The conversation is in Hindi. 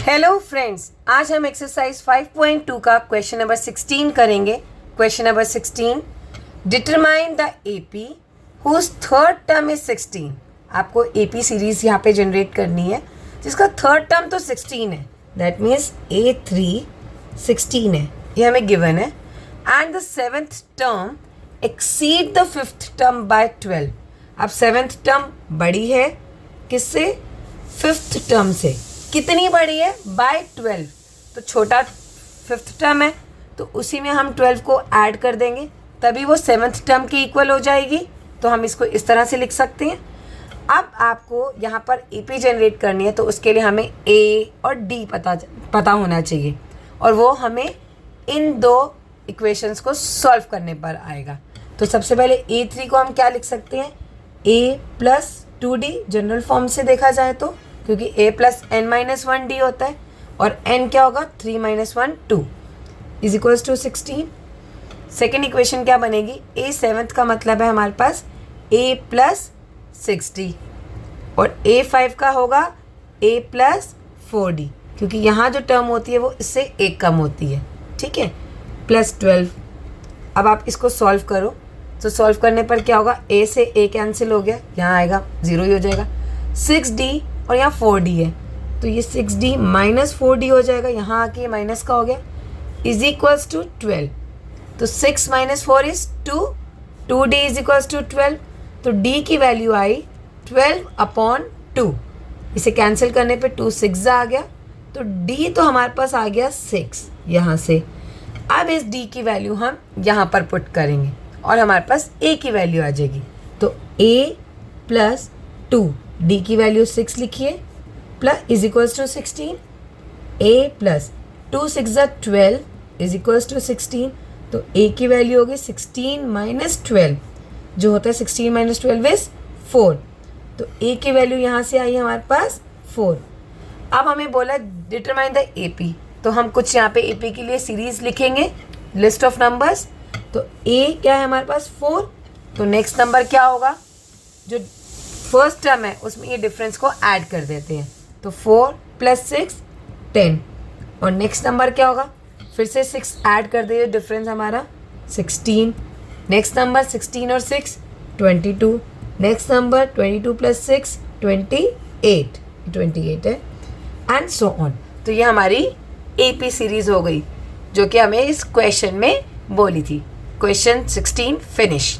हेलो फ्रेंड्स, आज हम एक्सरसाइज 5.2 का क्वेश्चन नंबर 16 करेंगे। Question number 16, determine the AP whose third term is 16। आपको एपी सीरीज यहाँ पे जनरेट करनी है जिसका थर्ड टर्म तो 16 है, दैट मीन्स A3 16 है, ये हमें गिवन है। And the seventh term exceed the fifth term by 12। अब सेवेंथ टर्म बड़ी है किससे? फिफ्थ टर्म से। कितनी बड़ी है? बाय 12। तो छोटा फिफ्थ टर्म है तो उसी में हम 12 को ऐड कर देंगे तभी वो सेवन्थ टर्म की इक्वल हो जाएगी। तो हम इसको इस तरह से लिख सकते हैं। अब आपको यहाँ पर एपी जनरेट करनी है तो उसके लिए हमें ए और डी पता होना चाहिए और वो हमें इन दो इक्वेशंस को सॉल्व करने पर आएगा। तो सबसे पहले A3 को हम क्या लिख सकते हैं? A plus 2D general form से देखा जाए तो, क्योंकि A प्लस n-1D होता है और n क्या होगा? 3 - 1 2 is equals to 16। Second equation क्या बनेगी? A सेवन्थ का मतलब है हमारे पास A प्लस 60 और A5 का होगा A प्लस 4D, क्योंकि यहाँ जो टर्म होती है वो इससे एक कम होती है, ठीक है, प्लस 12। अब आप इसको सॉल्व करो तो सॉल्व करने पर क्या होगा? A से A कैंसिल हो गया, यहाँ आएगा 0 ही हो जाएगा। 6D और यहाँ 4D है तो ये 6D माइनस 4D हो जाएगा, यहाँ आके माइनस का हो गया, इज इक्वल्स टू 12। तो 6 - 4 is 2, 2D is equals to 12। तो D की वैल्यू आई 12/2। इसे कैंसिल करने पे 2 6 आ गया तो D तो हमारे पास आ गया 6 यहाँ से। अब इस D की वैल्यू हम यहाँ पर पुट करेंगे और हमारे पास A की वैल्यू आ जाएगी। तो A प्लस 2, D की वैल्यू 6 लिखिए, plus is equals to 16। A plus 2 6 12 is equals to 16। तो A की वैल्यू होगी 16 माइनस 12, जो होता है 16 माइनस 12 इज 4। तो A की वैल्यू यहाँ से आई हमारे पास 4। अब हमें बोला डिटरमाइन द AP, तो हम कुछ यहाँ पे AP के लिए सीरीज लिखेंगे, लिस्ट ऑफ नंबर्स। तो A क्या है हमारे पास? 4। तो नेक्स्ट नंबर क्या होगा? जो फर्स्ट टर्म है उसमें ये डिफरेंस को ऐड कर देते हैं। तो 4 + 6 10 और नेक्स्ट नंबर क्या होगा? फिर से 6 ऐड कर दीजिए, डिफरेंस हमारा 16। नेक्स्ट नंबर 16 और 6 22। नेक्स्ट नंबर 22 + 6 28 है, एंड सो ऑन। तो ये हमारी AP सीरीज हो गई जो कि हमें इस क्वेश्चन में बोली थी। Question 16 finish.